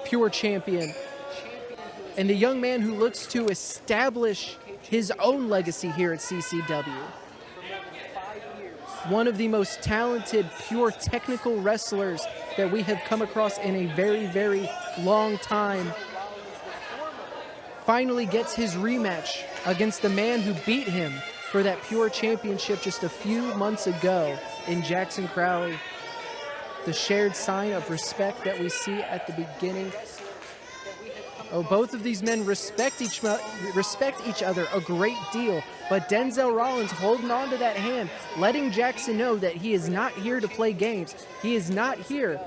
Pure Champion, and the young man who looks to establish his own legacy here at CCW. One of the most talented, pure technical wrestlers that we have come across in a very, very long time. Finally gets his rematch against the man who beat him for that Pure Championship just a few months ago in Jacksyn Crowley. The shared sign of respect that we see at the beginning. Oh, both of these men respect each other a great deal, but Denzel Rollins holding on to that hand, letting Jacksyn know that he is not here to play games. He is not here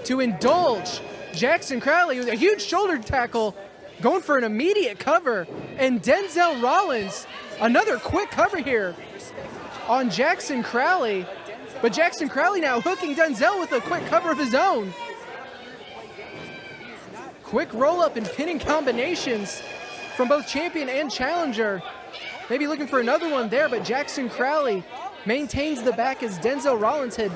to indulge. Jacksyn Crowley with a huge shoulder tackle, going for an immediate cover, and Denzel Rollins, another quick cover here on Jacksyn Crowley, but Jacksyn Crowley now hooking Denzel with a quick cover of his own. Quick roll-up and pinning combinations from both champion and challenger. Maybe looking for another one there, but Jacksyn Crowley maintains the back as Denzel Rollins had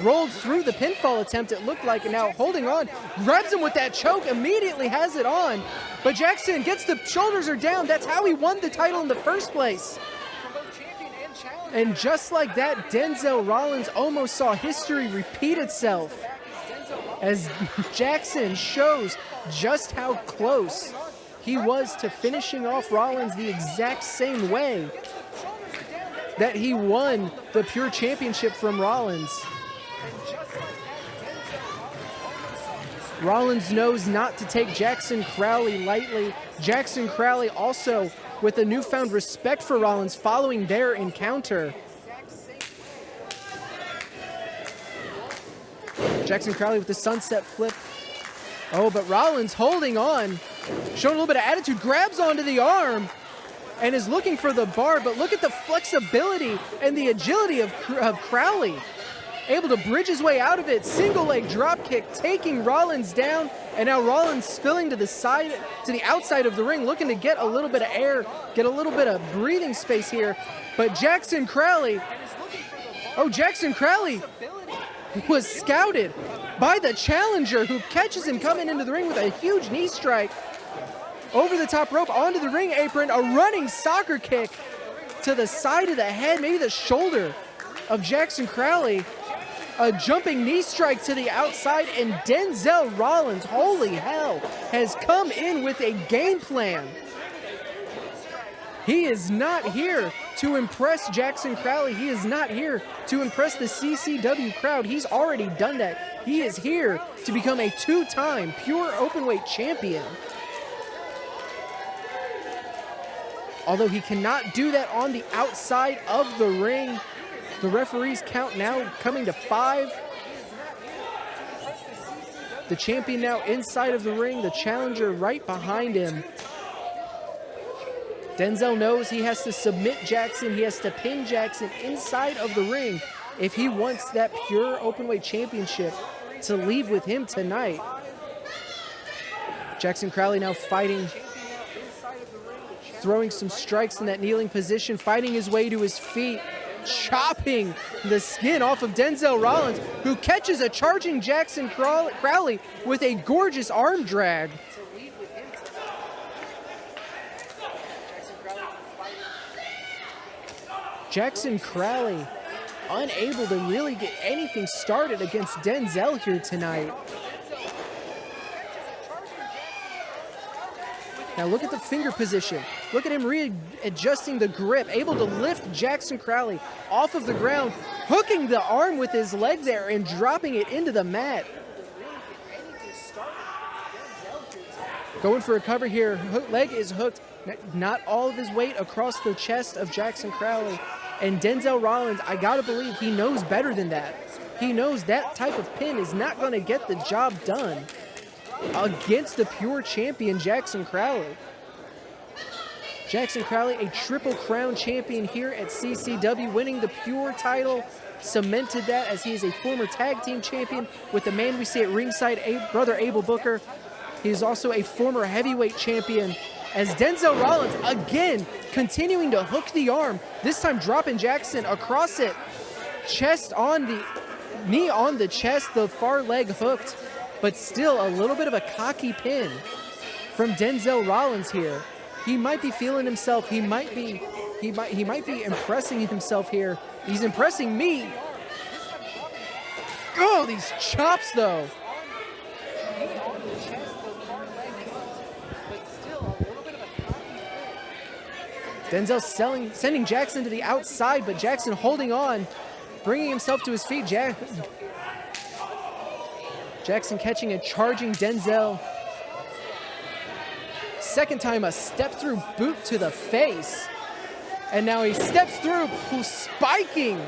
rolled through the pinfall attempt, it looked like, and now holding on, grabs him with that choke, immediately has it on, but Jacksyn gets the shoulders are down. That's how he won the title in the first place. And just like that, Denzel Rollins almost saw history repeat itself as Jacksyn shows just how close he was to finishing off Rollins the exact same way that he won the Pure Championship from Rollins. Rollins knows not to take Jacksyn Crowley lightly. Jacksyn Crowley also with a newfound respect for Rollins following their encounter. Jacksyn Crowley with the sunset flip. Oh, but Rollins holding on, showing a little bit of attitude, grabs onto the arm and is looking for the bar, but look at the flexibility and the agility of Crowley. Able to bridge his way out of it, single leg drop kick, taking Rollins down, and now Rollins spilling to the side, to the outside of the ring, looking to get a little bit of air, get a little bit of breathing space here. But Jacksyn Crowley, oh, Jacksyn Crowley was scouted by the challenger, who catches him coming into the ring with a huge knee strike. Over the top rope, onto the ring apron, a running soccer kick to the side of the head, maybe the shoulder of Jacksyn Crowley. A jumping knee strike to the outside, and Denzel Rollins, holy hell, has come in with a game plan. He is not here to impress Jacksyn Crowley. He is not here to impress the CCW crowd. He's already done that. He is here to become a two-time pure openweight champion. Although he cannot do that on the outside of the ring. The referee's count now coming to 5. The champion now inside of the ring, the challenger right behind him. Denzel knows he has to submit Jacksyn. He has to pin Jacksyn inside of the ring if he wants that pure openweight championship to leave with him tonight. Jacksyn Crowley now fighting, throwing some strikes in that kneeling position, fighting his way to his feet, chopping the skin off of Denzel Rollins, who catches a charging Jacksyn Crowley with a gorgeous arm drag. Jacksyn Crowley unable to really get anything started against Denzel here tonight. Now look at the finger position. Look at him readjusting the grip, able to lift Jacksyn Crowley off of the ground, hooking the arm with his leg there and dropping it into the mat. Going for a cover here. Leg is hooked. Not all of his weight across the chest of Jacksyn Crowley. And Denzel Rollins, I gotta believe he knows better than that. He knows that type of pin is not gonna get the job done against the pure champion Jacksyn Crowley. Jacksyn Crowley, a Triple Crown champion here at CCW, winning the pure title, cemented that as he is a former tag team champion with the man we see at ringside, Brother Abel Booker. He is also a former heavyweight champion, as Denzel Rollins again continuing to hook the arm, this time dropping Jacksyn across it, chest on the knee on the chest, the far leg hooked, but still a little bit of a cocky pin from Denzel Rollins here. He might be feeling himself. He might be impressing himself here. He's impressing me. Oh, these chops though. Denzel sending Jacksyn to the outside, but Jacksyn holding on, bringing himself to his feet. Jacksyn catching and charging Denzel. Second time, a step-through boot to the face. And now he steps through, spiking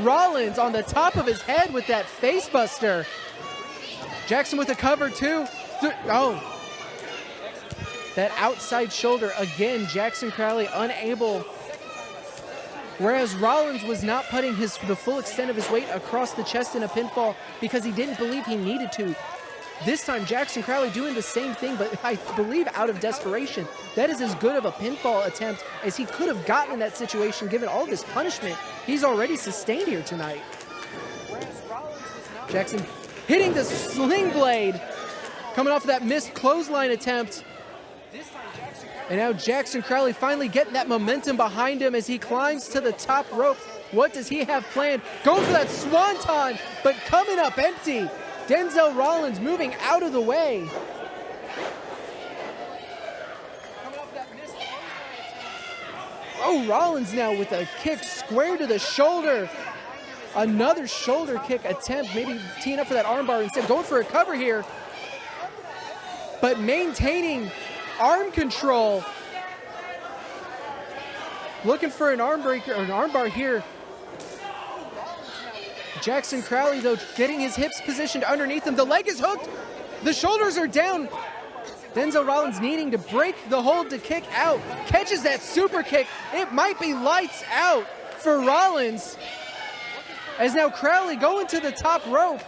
Rollins on the top of his head with that face buster. Jacksyn with a cover too. Oh. That outside shoulder, again, Jacksyn Crowley unable. Whereas Rollins was not putting the full extent of his weight across the chest in a pinfall because he didn't believe he needed to. This time, Jacksyn Crowley doing the same thing, but I believe out of desperation. That is as good of a pinfall attempt as he could have gotten in that situation, given all this punishment he's already sustained here tonight. Jacksyn hitting the sling blade, coming off of that missed clothesline attempt. And now Jacksyn Crowley finally getting that momentum behind him as he climbs to the top rope. What does he have planned? Going for that swanton, but coming up empty. Denzel Rollins moving out of the way. Oh, Rollins now with a kick square to the shoulder. Another shoulder kick attempt, maybe teeing up for that armbar instead, going for a cover here. But maintaining arm control. Looking for an arm breaker or an armbar here. Jacksyn Crowley, though, getting his hips positioned underneath him. The leg is hooked. The shoulders are down. Denzel Rollins needing to break the hold to kick out. Catches that super kick. It might be lights out for Rollins. As now Crowley going to the top rope.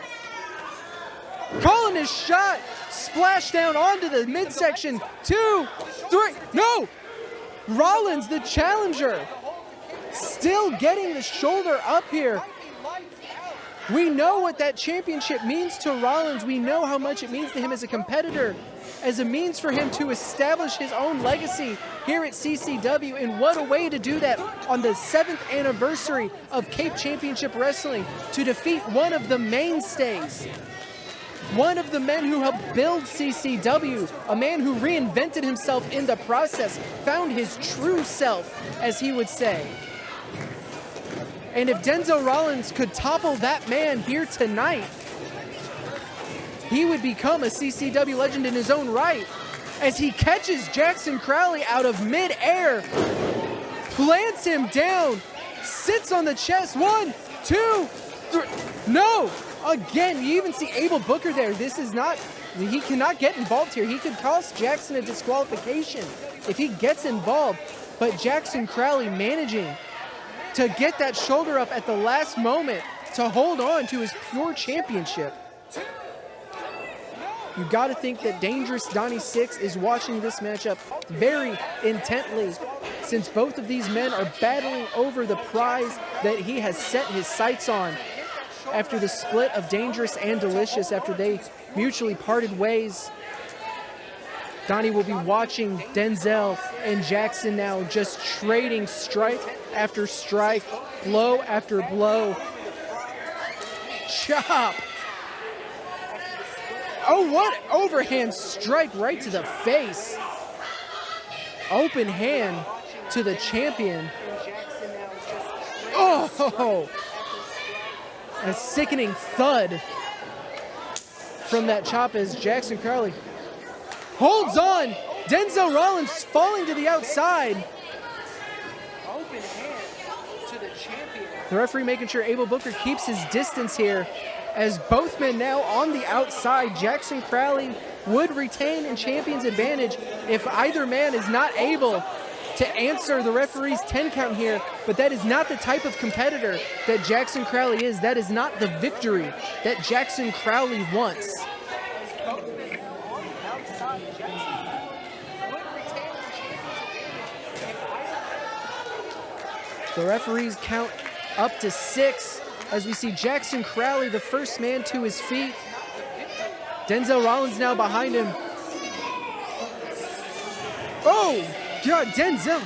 Calling his shot. Splash down onto the midsection. 2, 3. No! Rollins, the challenger. Still getting the shoulder up here. We know what that championship means to Rollins. We know how much it means to him as a competitor, as a means for him to establish his own legacy here at CCW. And what a way to do that on the 7th anniversary of Cape Championship Wrestling, to defeat one of the mainstays, one of the men who helped build CCW, a man who reinvented himself in the process, found his true self, as he would say. And if Denzel Rollins could topple that man here tonight, he would become a CCW legend in his own right, as he catches Jacksyn Crowley out of midair, plants him down, sits on the chest. 1, 2, 3. No! Again, you even see Abel Booker there. This is not, he cannot get involved here. He could cost Jacksyn a disqualification if he gets involved. But Jacksyn Crowley managing to get that shoulder up at the last moment to hold on to his pure championship. You got to think that Dangerous Donnie Six is watching this matchup very intently, since both of these men are battling over the prize that he has set his sights on after the split of Dangerous and Delicious, after they mutually parted ways. Donnie will be watching Denzel and Jacksyn now just trading strike after strike, blow after blow. Chop! Oh, what overhand strike right to the face. Open hand to the champion. Oh! A sickening thud from that chop as Jacksyn Crowley holds on. Denzel Rollins falling to the outside. Open hand to the champion. The referee making sure Abel Booker keeps his distance here, as both men now on the outside. Jacksyn Crowley would retain in champion's advantage if either man is not able to answer the referee's 10 count here, but that is not the type of competitor that Jacksyn Crowley is. That is not the victory that Jacksyn Crowley wants. The referees count up to 6 as we see Jacksyn Crowley, the first man to his feet. Denzel Rollins now behind him. Oh, God, Denzel.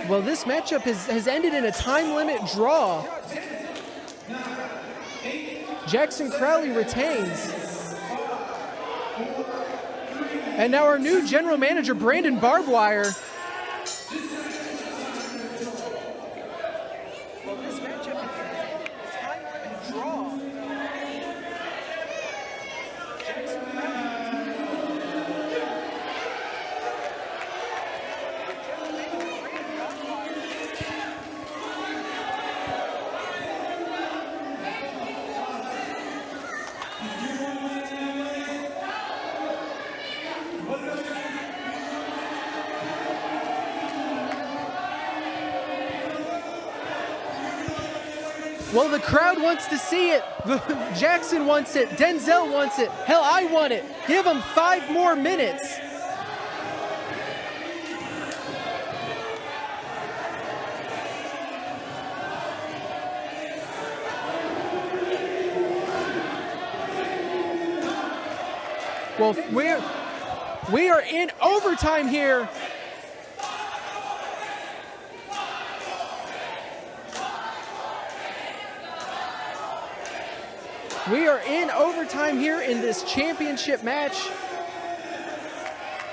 Well, this matchup has ended in a time limit draw. Jacksyn Crowley retains. And now our new general manager, Brandon Barbwire. Well, this matchup has ended in a time limit draw. Well, the crowd wants to see it. Jacksyn wants it. Denzel wants it. Hell, I want it. Give him 5 more minutes. Well, we are in overtime here. We are in overtime here in this championship match.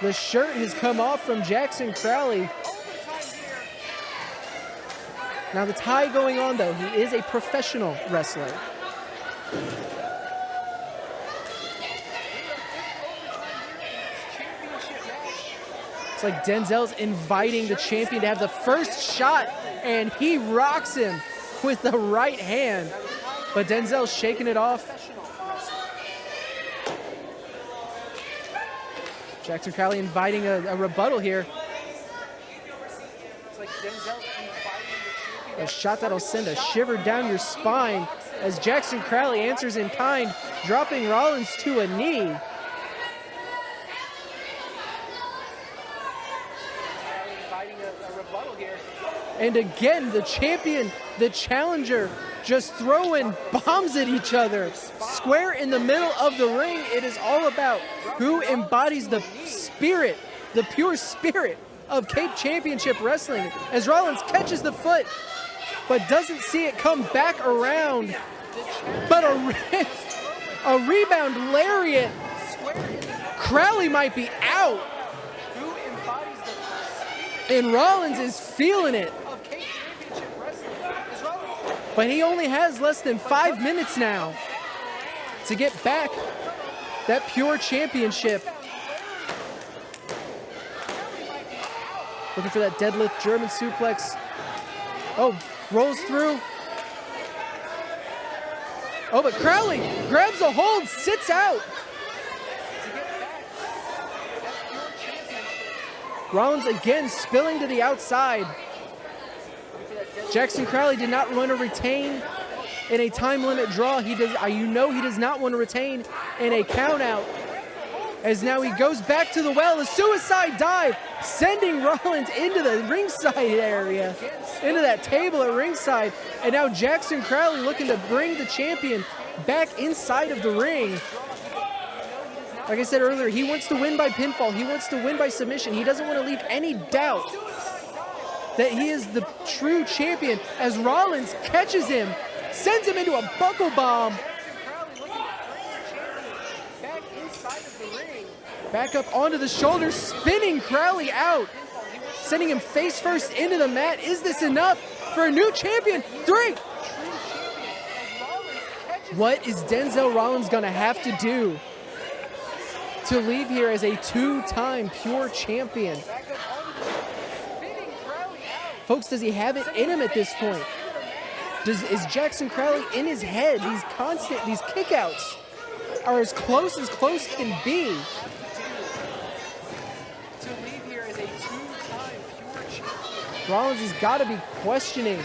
The shirt has come off from Jacksyn Crowley. Now the tie going on though, he is a professional wrestler. It's like Denzel's inviting the champion to have the first shot, and he rocks him with the right hand. But Denzel's shaking it off. Jacksyn Crowley inviting a rebuttal here. It's like Denzel inviting a shot that'll send a shiver down your spine as Jacksyn Crowley answers in kind, dropping Rollins to a knee. And again, the champion, the challenger, just throwing bombs at each other. Square in the middle of the ring. It is all about who embodies the spirit, the pure spirit of Cape Championship Wrestling. As Rollins catches the foot, but doesn't see it come back around. But a rebound lariat. Crowley might be out. And Rollins is feeling it. But he only has less than 5 minutes now to get back that pure championship. Looking for that deadlift German suplex. Oh, rolls through. Oh, but Crowley grabs a hold, sits out. Rollins again spilling to the outside. Jacksyn Crowley did not want to retain in a time limit draw. He does not want to retain in a count out. As now he goes back to the well, a suicide dive, sending Rollins into the ringside area, into that table at ringside. And now Jacksyn Crowley looking to bring the champion back inside of the ring. Like I said earlier, he wants to win by pinfall. He wants to win by submission. He doesn't want to leave any doubt that he is the true champion, as Rollins catches him, sends him into a buckle bomb. Back up onto the shoulder, spinning Crowley out, sending him face first into the mat. Is this enough for a new champion? 3. What is Denzel Rollins gonna have to do to leave here as a 2-time pure champion? Folks, does he have it in him at this point? Is Jacksyn Crowley in his head? These kickouts are as close can be. To leave here as a 2-time pure champion. Rollins has got to be questioning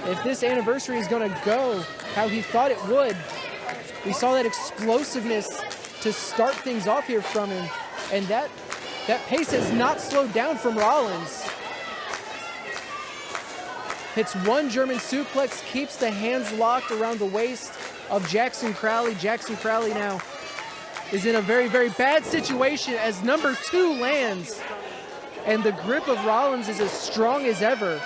if this anniversary is going to go how he thought it would. We saw that explosiveness to start things off here from him, and that pace has not slowed down from Rollins. Hits one German suplex, keeps the hands locked around the waist of Jacksyn Crowley. Jacksyn Crowley now is in a very, very bad situation as number 2 lands, and the grip of Rollins is as strong as ever.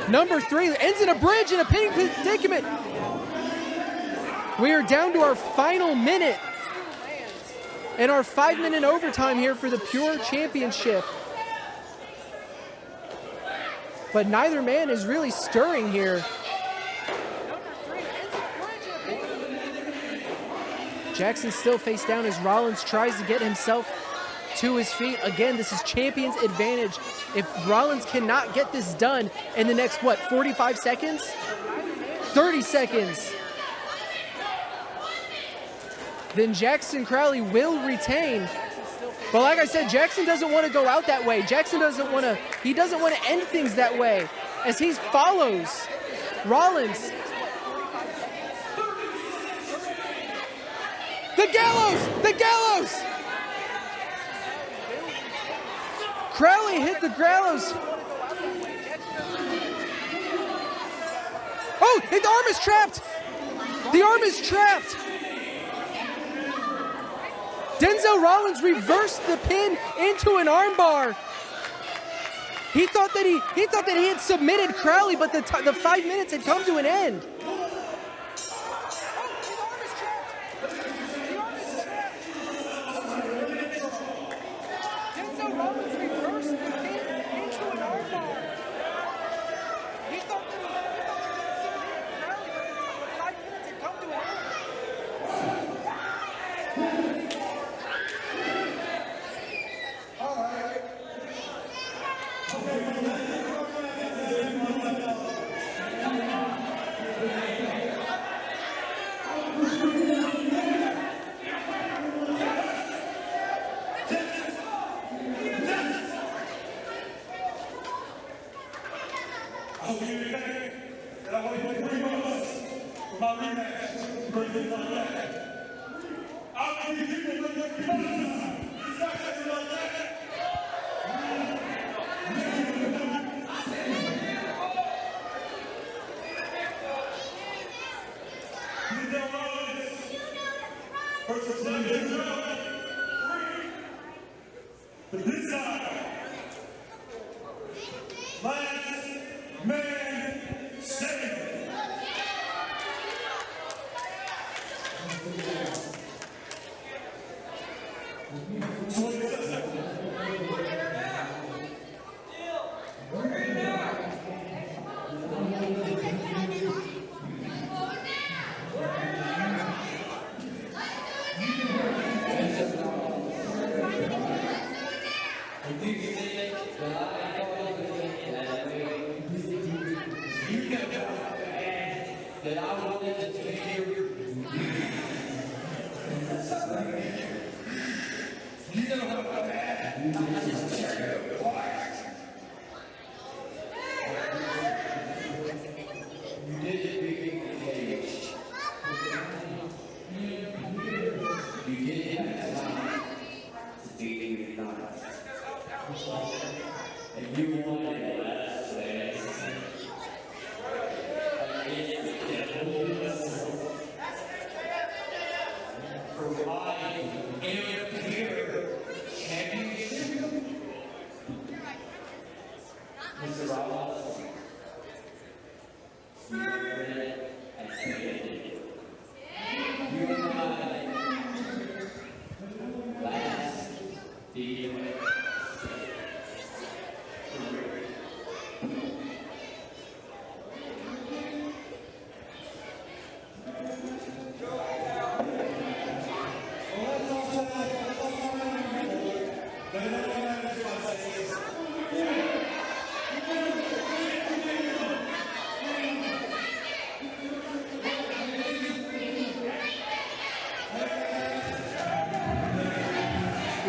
Number 3 ends in a bridge in a pinning predicament. We are down to our final minute and our 5-minute overtime here for the Pure Championship. But neither man is really stirring here. Jacksyn still face down as Rollins tries to get himself to his feet. Again, this is champion's advantage. If Rollins cannot get this done in the next, 45 seconds? 30 seconds. Then Jacksyn Crowley will retain. But like I said, Jacksyn doesn't want to go out that way. Jacksyn doesn't want to end things that way as he follows Rollins. The gallows! The gallows! Crowley hit the gallows. Oh, the arm is trapped. The arm is trapped. Denzel Rollins reversed the pin into an armbar. He thought that he had submitted Crowley, but the 5 minutes had come to an end.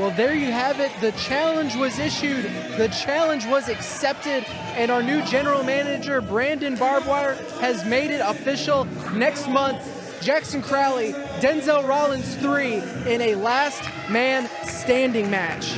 Well, there you have it. The challenge was issued. The challenge was accepted. And our new general manager, Brandon Barbwire, has made it official. Next month, Jacksyn Crowley, Denzel Rollins 3 in a last man standing match.